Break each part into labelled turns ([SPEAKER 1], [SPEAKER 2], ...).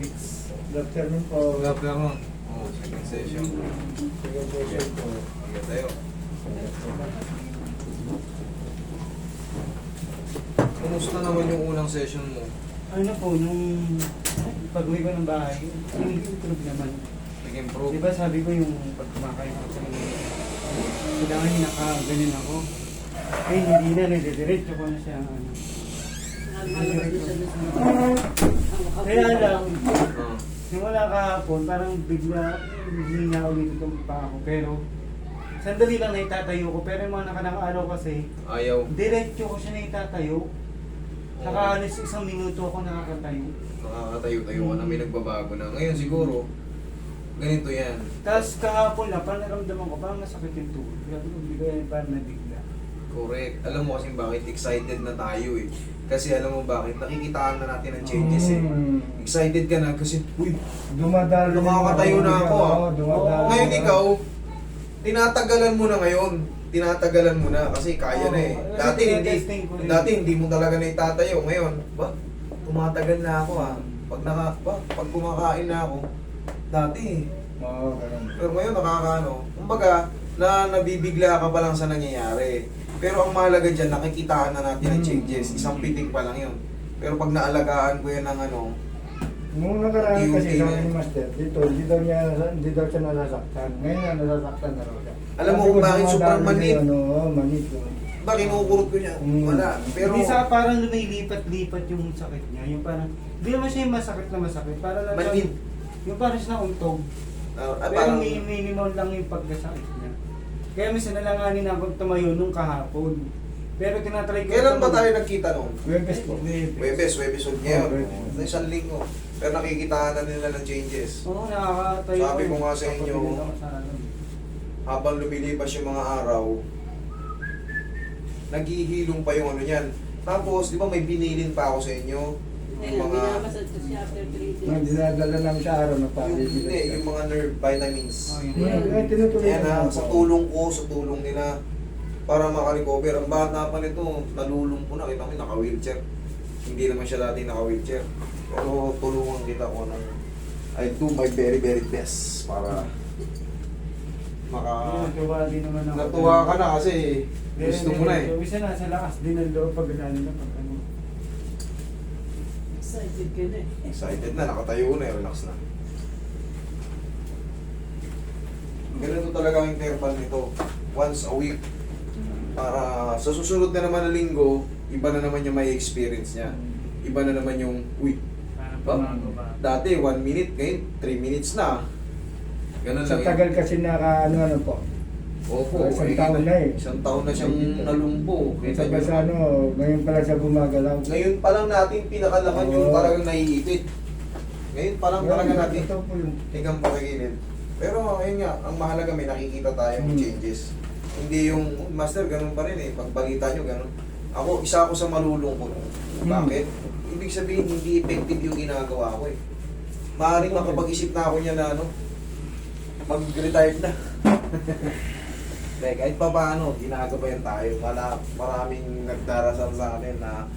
[SPEAKER 1] Orthopedics. Good afternoon po.
[SPEAKER 2] Good afternoon. Oh, second session.
[SPEAKER 1] Second session po.
[SPEAKER 2] Sige tayo. Kumusta naman yung unang session mo?
[SPEAKER 3] Ano po, nung pag-uwi ko ng bahay, nag-improve naman.
[SPEAKER 2] Nag-improve?
[SPEAKER 3] Diba sabi ko yung pag kumakain ako sa kanila, kailangan naka-ganin ako. Eh, hindi na, nadidiretso ko na siya. Ano. Kaya lang,
[SPEAKER 2] Ah.
[SPEAKER 3] simula kahapon, parang bigla, hindi na ulit itong pa ako. Pero, sandali lang na itatayo ko. Pero yung mga nakanang-araw kasi,
[SPEAKER 2] Ayaw.
[SPEAKER 3] diretso ko siya na itatayo. Saka
[SPEAKER 2] Oo.
[SPEAKER 3] alis isang minuto ako nakakatayo.
[SPEAKER 2] Nakakatayo-tayo ka na, may nagbabago na. Ngayon siguro, ganito yan.
[SPEAKER 3] Tapos kahapon na, parang naramdaman ko, parang masakit yung tuhod. Grabe ko, hindi ko yan parang nabigla.
[SPEAKER 2] Correct. Alam mo kasi bakit excited na tayo eh. Kasi alam mo bakit, nakikitaan na natin ang changes eh. Excited ka na kasi, uy,
[SPEAKER 1] Dumadalo.
[SPEAKER 2] Nakakatayo na ako, ah.
[SPEAKER 1] Oo, dumadalo.
[SPEAKER 2] ngayon ikaw, tinatagalan mo na ngayon. Tinatagalan mo na kasi kaya na eh.
[SPEAKER 3] Oo,
[SPEAKER 2] Dati
[SPEAKER 3] kasi
[SPEAKER 2] hindi,
[SPEAKER 3] tinetesting ko rin.
[SPEAKER 2] dati hindi mo talaga na itatayo. Ngayon, ba, tumatagal na ako ah. Pag kumakain na ako, dati eh.
[SPEAKER 1] Oo, ganun.
[SPEAKER 2] Pero ngayon nakakaano, kumbaga, nabibigla ka pa lang sa nangyayari. Pero ang mahalaga dyan, nakikitaan na natin ang changes. Isang pitik pa lang yun. Pero pag naalagaan ko yan ng ano,
[SPEAKER 1] Nung nakaraan kasi
[SPEAKER 2] Yung
[SPEAKER 1] sa
[SPEAKER 2] tingin.
[SPEAKER 1] ni Master, hindi daw siya nasasaktan. Ngayon na nasasaktan na raw siya.
[SPEAKER 2] Alam mo
[SPEAKER 1] Sabi
[SPEAKER 2] kung
[SPEAKER 1] ko,
[SPEAKER 2] bakit
[SPEAKER 1] dumadalo
[SPEAKER 2] sobrang manid?
[SPEAKER 1] siya, ano, manid.
[SPEAKER 2] ba kinukurot ko niya? Wala. Pero,
[SPEAKER 3] Hindi sa parang lumilipat-lipat yung sakit niya. Yung parang, hindi naman siya yung masakit na masakit. Parang lang
[SPEAKER 2] Manid.
[SPEAKER 3] yung parang siya nauntog. Pero
[SPEAKER 2] parang,
[SPEAKER 3] may minimum lang yung pagkasakit niya. Kaya minsan nalanganin ako tumayo nung kahapon. Pero tinatry ko.
[SPEAKER 2] kailan ba tayo nagkita noon?
[SPEAKER 1] Webes po.
[SPEAKER 2] Webes huwag ngayon.
[SPEAKER 1] Oh, Webes.
[SPEAKER 2] Isang linggo. Pero nakikitaan na nila ng changes.
[SPEAKER 3] Oo, nakakatayo.
[SPEAKER 2] Sabi ko nga sa inyo,
[SPEAKER 3] Kapag ako sa ano.
[SPEAKER 2] Habang lumilipas yung mga araw, naghihilong pa yung ano yan. Tapos, di ba may binilin pa ako sa inyo? Yung mga,
[SPEAKER 4] Binamasad ko siya after 3 days.
[SPEAKER 1] Nang dinadala namin sa araw na
[SPEAKER 2] hindi, yung mga nerve vitamins.
[SPEAKER 3] Oh, yun.
[SPEAKER 1] Ngayon, tinutuloy
[SPEAKER 2] Yan
[SPEAKER 1] na
[SPEAKER 2] ha, sa tulong ko, sa tulong nila, para makarecover. Ang bata pa nito, nalulumpo na. Kita mo, naka-wheelchair. Hindi naman siya dati naka-wheelchair. Pero tulungan kita ko ng I do my very very best para
[SPEAKER 3] Natuwa din naman ako.
[SPEAKER 2] natuwa ka na kasi gusto mo na eh.
[SPEAKER 3] Isa na sa lakas din ang loob pag lalo na pag ano.
[SPEAKER 4] Excited ka na eh.
[SPEAKER 2] Excited na, nakatayo na, relax na. Ganito talaga ang interval nito. Once a week. Para sa susunod na naman na linggo, iba na naman yung may experience niya. Iba na naman yung, uy,
[SPEAKER 3] Parang
[SPEAKER 2] ba?
[SPEAKER 3] pamago ba?
[SPEAKER 2] Dati 1 minute, ngayon 3 minutes na. Ganun
[SPEAKER 1] Sa
[SPEAKER 2] lang
[SPEAKER 1] tagal
[SPEAKER 2] yun.
[SPEAKER 1] kasi ano po.
[SPEAKER 2] Opo,
[SPEAKER 1] Isang
[SPEAKER 2] eh,
[SPEAKER 1] taon na eh.
[SPEAKER 2] Isang taon na siyang nalumpo. Kita
[SPEAKER 1] Sa
[SPEAKER 2] niyo.
[SPEAKER 1] ano, ngayon pala siya gumagalaw.
[SPEAKER 2] Ngayon pa lang natin pinakalaman yung
[SPEAKER 1] Oo.
[SPEAKER 2] talagang naiipit. Ngayon pa lang talaga natin.
[SPEAKER 1] Ito po yung
[SPEAKER 2] Tigang pakigilid. Pero ayun nga, ang mahalaga may nakikita tayong changes. Hindi yung, master, ganun pa rin eh. Pagbalita nyo, ganun. Ako, isa ako sa malulungkot. Bakit? Ibig sabihin, hindi effective yung ginagawa ko eh. Maaaring makapag-isip na ako niya na ano, mag-retired na. Like, kahit pa paano, ginagabayan tayo. Maraming nagdarasal sa akin na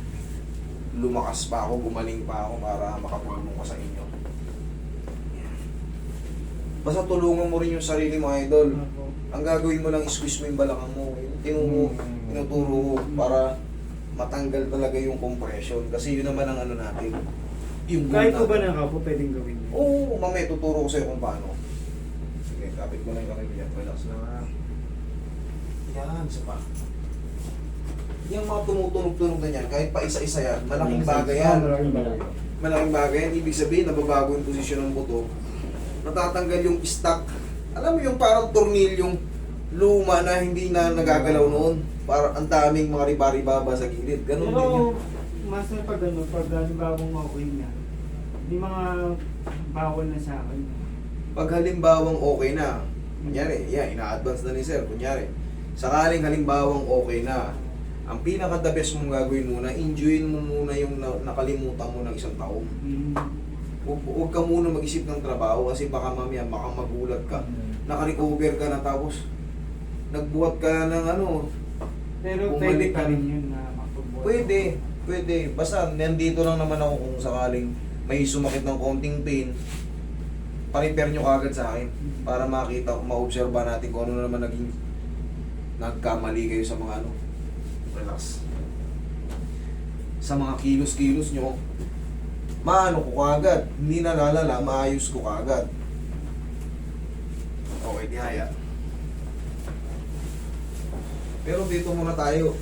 [SPEAKER 2] lumakas pa ako, gumaling pa ako para makatulong ko sa inyo. Basta tulungan mo rin yung sarili mo, idol. Ang gagawin mo lang, squeeze mo yung balakang mo. Tinuturo ko para matanggal talaga yung compression. Kasi yun naman ang ano natin. Yung
[SPEAKER 3] Kahit
[SPEAKER 2] goal
[SPEAKER 3] ko ba
[SPEAKER 2] natin.
[SPEAKER 3] nakapo, pwedeng gawin yun?
[SPEAKER 2] Oo, mamaya tuturo ko sa'yo kung paano. Sige, kapit mo lang yung kamay yan. Relax na. Yan, isa pa. Yung mga tumutunog-tunog na yan, kahit pa isa-isa yan, malaking bagay yan.
[SPEAKER 1] Malaking bagay.
[SPEAKER 2] Malaking bagay yan. Ibig sabihin, nababago yung posisyon ng buto. Natatanggal yung stock. Alam mo yung parang tornilyong luma na hindi na nagagalaw noon. Parang ang daming mga riba-ribaba sa gilid. Ganun din yun.
[SPEAKER 3] Pero, master pag ano, pag halimbawang okay niya, hindi mga bawal na sa akin.
[SPEAKER 2] Pag halimbawang okay na, kunyari, yan, ina-advance na ni sir, kunyari, sakaling halimbawang okay na, ang pinaka-the best mong gagawin muna, enjoyin mo muna yung nakalimutan mo ng isang taon. Huwag ka muna mag-isip ng trabaho kasi baka mamaya magulat ka. Naka-recover ka na tapos nagbuhat ka ng ano.
[SPEAKER 3] Pero
[SPEAKER 2] Bumalik
[SPEAKER 3] pwede
[SPEAKER 2] ka
[SPEAKER 3] pa rin
[SPEAKER 2] rin.
[SPEAKER 3] yun na makapabuhay.
[SPEAKER 2] Pwede. Basta nandito lang naman ako kung sakaling may sumakit ng konting pain, pa-repair nyo kagad sa akin para makita, maobserba natin kung ano naman naging nagkamali kayo sa mga ano. Relax. Sa mga kilos-kilos nyo, maano ko kagad, hindi na lalala, maayos ko kagad. Okay, tihaya. Pero dito muna tayo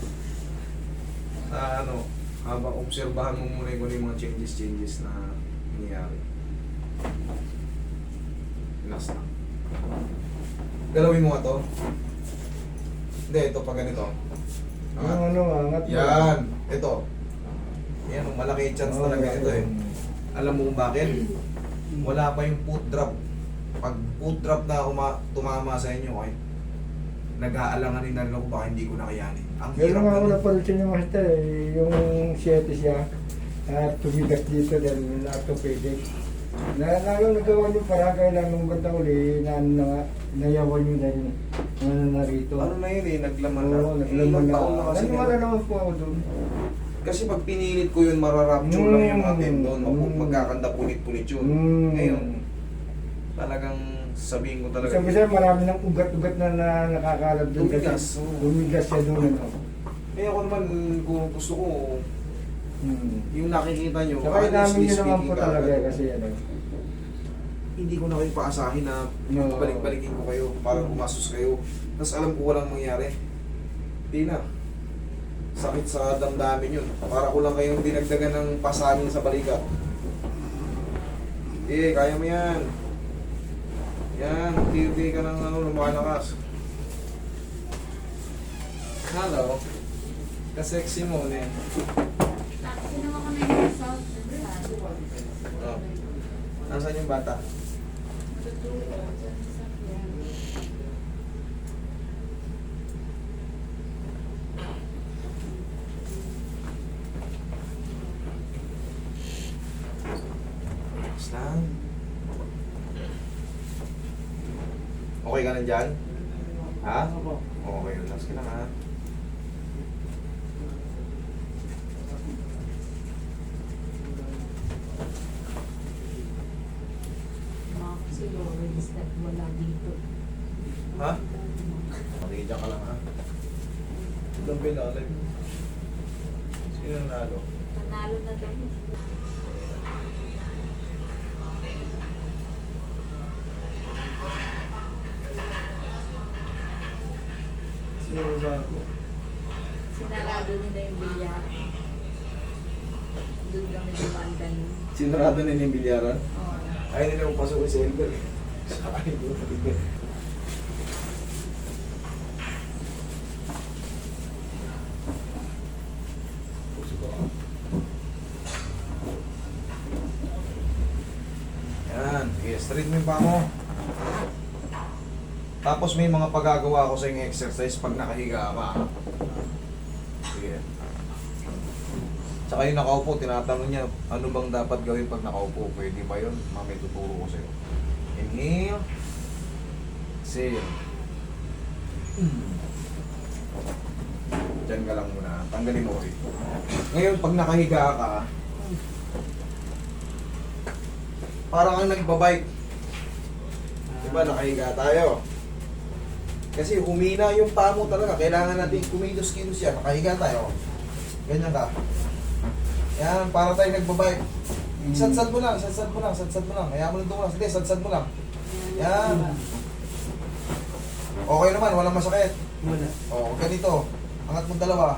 [SPEAKER 2] sa ano, habang obserbahan mo muna kung ano yung mga changes na nangyayari. Relax lang. Galawin mo nga to. Hindi, ito pa ganito.
[SPEAKER 1] Yung ano, angat mo.
[SPEAKER 2] Yan, ito. Yan, malaki chance talaga ito eh. Alam mo kung bakit? Wala pa yung foot drop. Pag foot drop na tumama sa inyo, ay nag-aalanganin na rin ako baka hindi ko nakayanin. Ang
[SPEAKER 1] Meron
[SPEAKER 2] hirap
[SPEAKER 1] nga ako
[SPEAKER 2] na
[SPEAKER 1] napalitin yung master eh, yung 7 siya. At tumigas dito dahil orthopedic. Nagawa niyo para kailan nung bandang uli, na ano na nga, nayawan niyo dahil ano na rito.
[SPEAKER 2] Ano na yun eh, naglaman na.
[SPEAKER 1] Oo, naglaman
[SPEAKER 2] Ilang
[SPEAKER 1] na.
[SPEAKER 2] taon na kasi
[SPEAKER 1] Naniwala
[SPEAKER 2] yan.
[SPEAKER 1] naman po ako doon.
[SPEAKER 2] Kasi pag pinilit ko yun, mararapture lang yung mga tendon. Magkakanda punit-punit yun. Ngayon, talagang sabihin ko talaga.
[SPEAKER 1] Sabi siya, marami ng ugat-ugat na nakakalab doon.
[SPEAKER 2] Tumigas,
[SPEAKER 1] Kasi
[SPEAKER 2] oo.
[SPEAKER 1] Tumigas siya doon. Ano.
[SPEAKER 2] Eh ako naman, kung gusto ko, yung nakikita nyo,
[SPEAKER 1] Saka namin
[SPEAKER 2] honestly
[SPEAKER 1] yun naman po
[SPEAKER 2] speaking,
[SPEAKER 1] talaga
[SPEAKER 2] kagad,
[SPEAKER 1] kasi ano.
[SPEAKER 2] hindi ko na kayo paasahin na
[SPEAKER 1] No.
[SPEAKER 2] balik-balikin ko kayo para pumasos kayo. Tapos alam ko walang mangyari. Hindi na. Sakit sa damdamin yun. Para ko lang kayong dinagdagan ng pasanin sa balikat. Eh, kaya mo yan. Yan, unti-unti ka ng ano, lumalakas. Hello. Ka-sexy mo, ne.
[SPEAKER 5] Kinuha ko na yung result.
[SPEAKER 2] Oh. Nasaan yung bata? Relax lang. Okay ka na dyan? Ha? Okay, relax ka lang ha.
[SPEAKER 5] Kasi always that wala dito.
[SPEAKER 2] Ha? Makikita ka lang ha. Ilang pinalag? Sino nanalo?
[SPEAKER 5] Nanalo na daw.
[SPEAKER 2] Sino nanalo?
[SPEAKER 5] Sinarado nila yung bilyar. Doon kami dumandan.
[SPEAKER 2] Sinarado na yung bilyaran?
[SPEAKER 5] Oo.
[SPEAKER 2] Ayaw nila kong pasukin sa Elber eh. Sa akin doon. Yan. Sige, straight mo yung paa mo. Tapos may mga pagagawa ko sa yung exercise pag nakahiga ka. Sige. Tsaka yung nakaupo, tinatanong niya, ano bang dapat gawin pag nakaupo? Pwede ba yun? Mamay tuturo ko sa'yo. Inhale. Exhale. Diyan ka lang muna. Tanggalin mo ulit. Ngayon, pag nakahiga ka, parang kang nagbabike. Diba, nakahiga tayo. Kasi humina yung paa mo talaga. Kailangan natin kumilos-kilos yan. Nakahiga tayo. Ganyan ka. Yan, para tayo nagbabike. Sadsad mo lang, sadsad mo lang, sadsad mo lang. Kaya mo lang doon lang. Hindi, sadsad mo lang. Yan. Okay naman, walang masakit.
[SPEAKER 3] Wala.
[SPEAKER 2] O, ganito. Angat mo dalawa.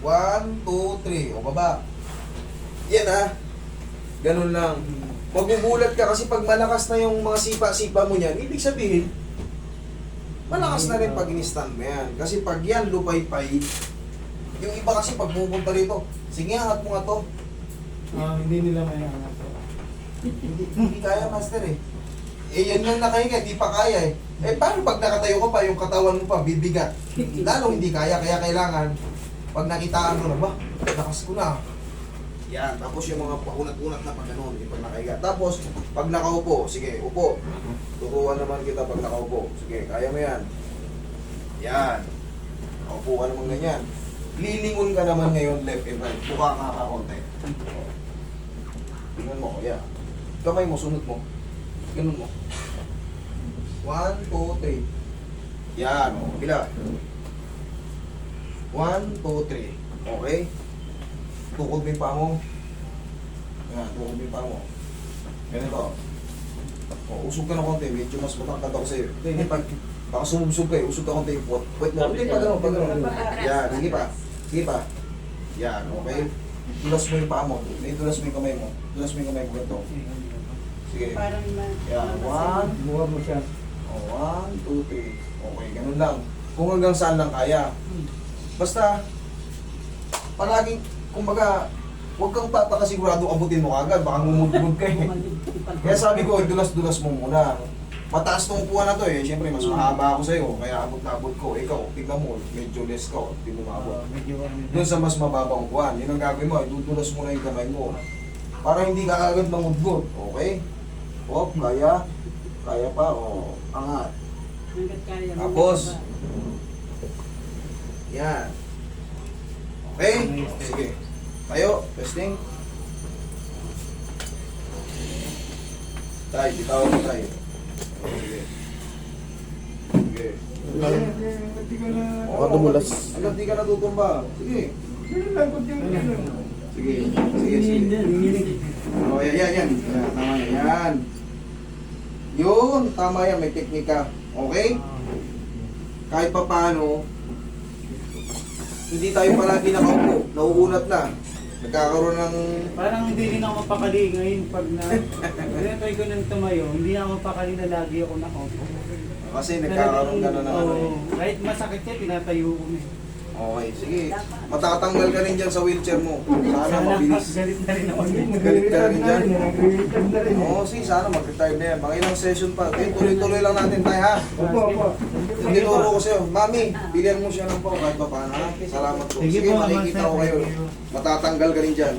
[SPEAKER 2] 1, 2, 3. O, baba. Yan ha. Ganun lang. Magugulat ka kasi pag malakas na yung mga sipa-sipa mo niyan, ibig sabihin, malakas na rin pag in-stand mo yan. Kasi pag yan, lupay-pay, yung iba kasi pag pupunta rito, sige, angat mo nga to.
[SPEAKER 3] Hindi nila may angat.
[SPEAKER 2] Hindi kaya, master eh. Eh, yan yung nakahiga, hindi pa kaya eh. Eh, paano pag nakatayo ka pa, yung katawan mo pa, bibigat. Lalo hindi kaya, kaya kailangan, pag nakitaan mo na, ba, lakas ko na. Yan, tapos yung mga paunat-unat na pag ganun, yung pag nakahiga. Tapos, pag nakaupo, sige, upo. Turuan naman kita pag nakaupo. Sige, kaya mo yan. Yan. Nakaupo ka naman ganyan. Lilingon ka naman ngayon left and right. Buka ka konti. Ganun mo, yeah. Kamay mo, sunod mo. Ganun mo. 1, 2, 3. Yan, o, bila. 1, 2, 3. Okay? Tukod mo yung paa mo. Yan, tukod mo yung paa mo. Ganito. O, usog ka ng konti, medyo mas matangkad ako sa'yo. Hindi, baka sumubsog ka eh, usog ka konti. Wait mo, hindi, pag gano'n. Yan, sige pa. Sige pa. Yan, okay? Dulas mo yung paa mo. Dulas mo yung kamay mo. Dulas mo yung kamay mo ganito. Sige.
[SPEAKER 4] Parang
[SPEAKER 2] Yan, 1,
[SPEAKER 1] Buha mo siya.
[SPEAKER 2] 1, 2, 3. Okay, ganun lang. Kung hanggang saan lang kaya. Basta, palaging, kumbaga, huwag kang papakasigurado abutin mo agad. Baka ngumudgod ka eh. Kaya sabi ko, dulas-dulas mo muna. Mataas tong upuan na to eh. Siyempre, mas mahaba ako sa'yo. Kaya abot na abot ko. Ikaw, tignan mo, medyo less ka. Hindi mo maabot.
[SPEAKER 3] Medyo
[SPEAKER 2] Doon sa mas mababang upuan, yun ang gagawin mo. Idudulas mo na yung kamay mo. Para hindi ka agad mangudgod. Okay? O, kaya. Kaya pa. O, angat.
[SPEAKER 4] hanggat kaya.
[SPEAKER 2] Tapos, yan. Okay? Sige. Tayo, testing. Tay, bitawan mo tayo. Sige. Sige.
[SPEAKER 1] Hindi ka na...
[SPEAKER 2] Baka dumulas. Hanggang di ka natutumba. Sige.
[SPEAKER 1] Sige lang, kunti mo lang.
[SPEAKER 2] Sige. Sige, sige. O, yan, yan, yan. Yan, tama yan. Yan. Yun, tama yan. May teknika. Okay? Kahit pa paano, hindi tayo palagi nakaupo. Nauunat na. Nagkakaroon ng...
[SPEAKER 3] Parang hindi rin ako mapakali ngayon pag try ko nang tumayo, hindi na ako mapakali na lagi ako nakaupo.
[SPEAKER 2] Kasi nagkakaroon ka na ng ano eh.
[SPEAKER 3] Kahit masakit siya, tinatayo ko na.
[SPEAKER 2] Okay, sige. Matatanggal ka rin dyan sa wheelchair mo. Sana mabilis.
[SPEAKER 3] Galit na rin ako.
[SPEAKER 2] Galit ka rin dyan.
[SPEAKER 1] Nag-retard na rin.
[SPEAKER 2] Oo, sige, sana mag-retire na yan. Mga ilang session pa. Okay, tuloy-tuloy lang natin tayo ha.
[SPEAKER 1] Opo, opo.
[SPEAKER 2] Hindi turo ko sa'yo. Mami, bilhan mo siya ng po kahit pa paano ha. Salamat po.
[SPEAKER 3] Sige
[SPEAKER 2] Sige,
[SPEAKER 3] po,
[SPEAKER 2] makikita ko
[SPEAKER 3] Master.
[SPEAKER 2] kayo. Matatanggal ka rin dyan.